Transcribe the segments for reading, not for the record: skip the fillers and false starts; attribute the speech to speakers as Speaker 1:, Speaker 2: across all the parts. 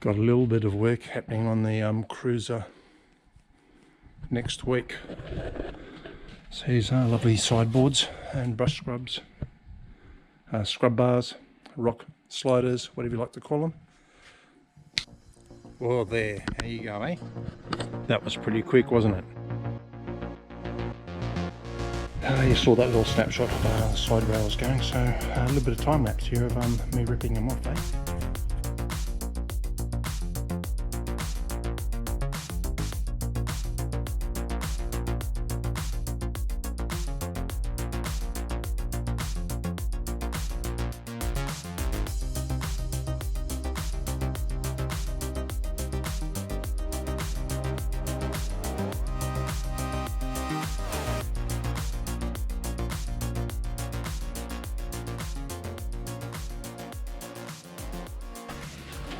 Speaker 1: Got a little bit of work happening on the cruiser next week. So here's lovely sideboards and brush scrubs, scrub bars, rock sliders, whatever you like to call them. Well, there you go, eh? That was pretty quick, wasn't it? You saw that little snapshot of the side rails going, so a little bit of time lapse here of me ripping them off, eh?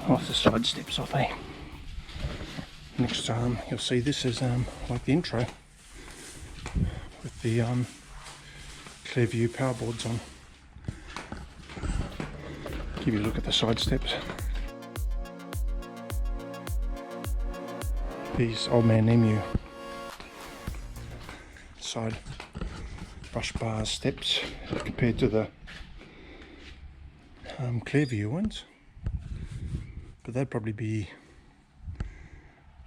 Speaker 1: Off the side steps off, eh? Next you'll see this is like the intro with the Clearview Powerboards on. Give you a look at the side steps. These Old Man Emu side brush bar steps compared to the Clearview ones. But they'd probably be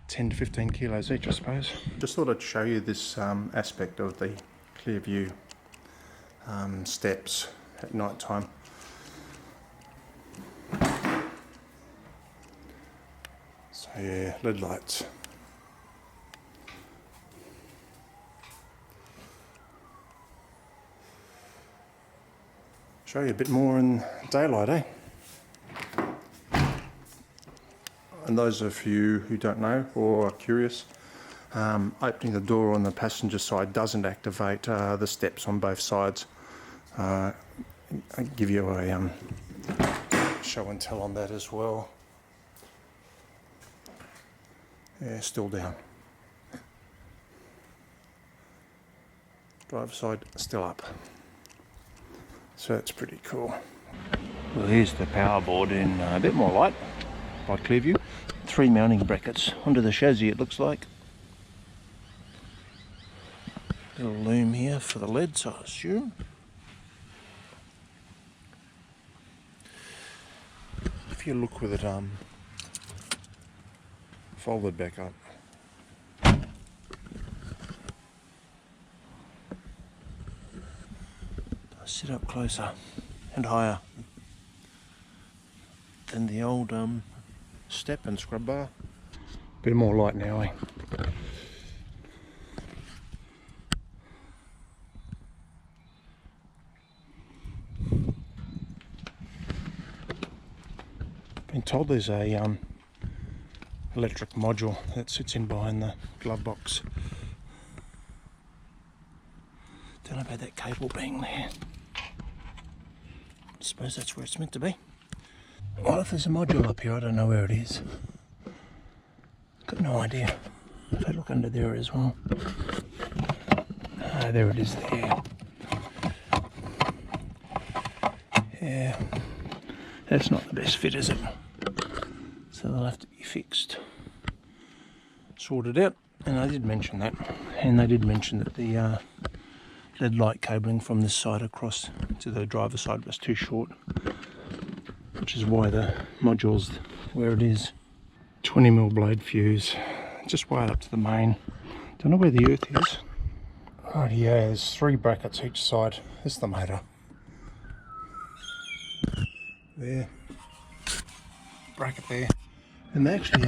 Speaker 1: 10 to 15 kilos each, I suppose. Just thought I'd show you this aspect of the Clearview steps at night time. So yeah, LED lights. Show you a bit more in daylight, eh? And those of you who don't know or are curious, opening the door on the passenger side doesn't activate the steps on both sides. I'll give you a show and tell on that as well. Yeah, still down. Driver's side still up. So that's pretty cool. Well, here's the powerboard in a bit more light by Clearview. 3 mounting brackets onto the chassis, it looks like. Little loom here for the leads, I assume. If you look with it folded back up, I sit up closer and higher than the old step and scrub bar. Bit more light now, eh? Been told there's a electric module that sits in behind the glove box. Don't know about that cable being there. I suppose that's where it's meant to be. Well, if there's a module up here, I don't know where it is. Got no idea. If I look under there as well. Ah, there it is there. Yeah, that's not the best fit, is it? So they'll have to be fixed. Sorted out. And I did mention that. And they did mention that the LED light cabling from this side across to the driver's side was too short, which is why the module's where it is. 20mm blade fuse, just wired up to the main. Don't know where the earth is. Right, yeah, there's 3 brackets each side. This is the motor. There. Bracket there. And they actually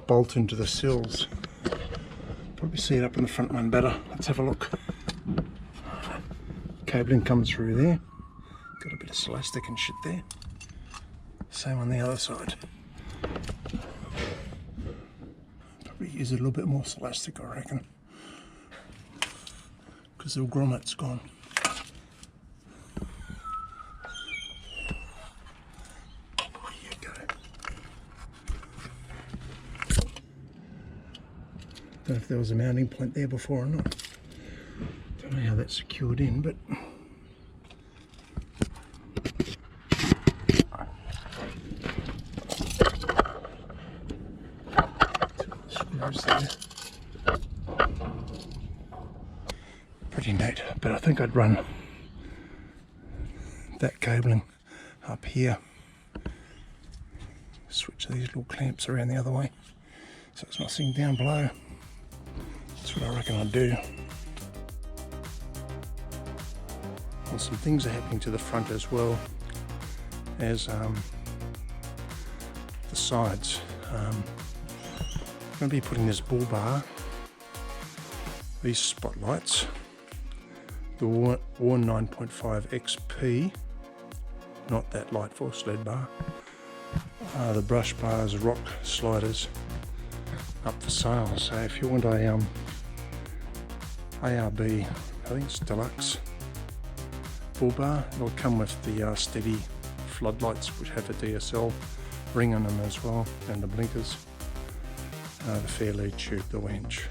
Speaker 1: bolt into the sills. Probably see it up in the front one better. Let's have a look. Cabling comes through there. Got a bit of elastic and shit there. Same on the other side. Probably use a little bit more elastic, I reckon, because the grommet's gone. There you go. Don't know if there was a mounting point there before or not. Don't know how that's secured in, but Pretty neat, but I think I'd run that cabling up here, switch these little clamps around the other way so it's not sitting down below. That's what I reckon I'd do. And some things are happening to the front as well as the sides. I'm going to be putting this bull bar, these spotlights, the Warn 9.5 XP, not that light force LED bar, the brush bars, rock sliders, up for sale. So if you want a ARB, I think it's deluxe bull bar, it'll come with the steady floodlights which have a DSL ring on them as well, and the blinkers, the fair lead tube, the winch,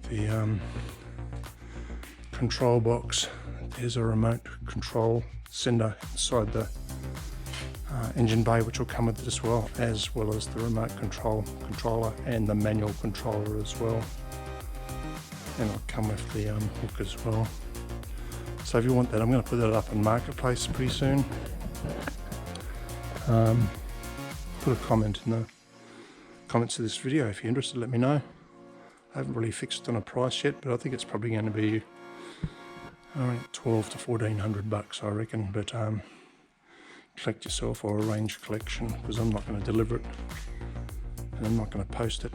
Speaker 1: the control box. There's a remote control sender inside the engine bay which will come with it as well as the remote controller and the manual controller as well, and it'll come with the hook as well. So if you want that, I'm going to put that up in Marketplace pretty soon. Put a comment in the comments of this video if you're interested, let me know. I haven't really fixed on a price yet, but I think it's probably going to be around 12 to 1400 bucks, I reckon. But collect yourself or arrange collection, because I'm not going to deliver it and I'm not going to post it.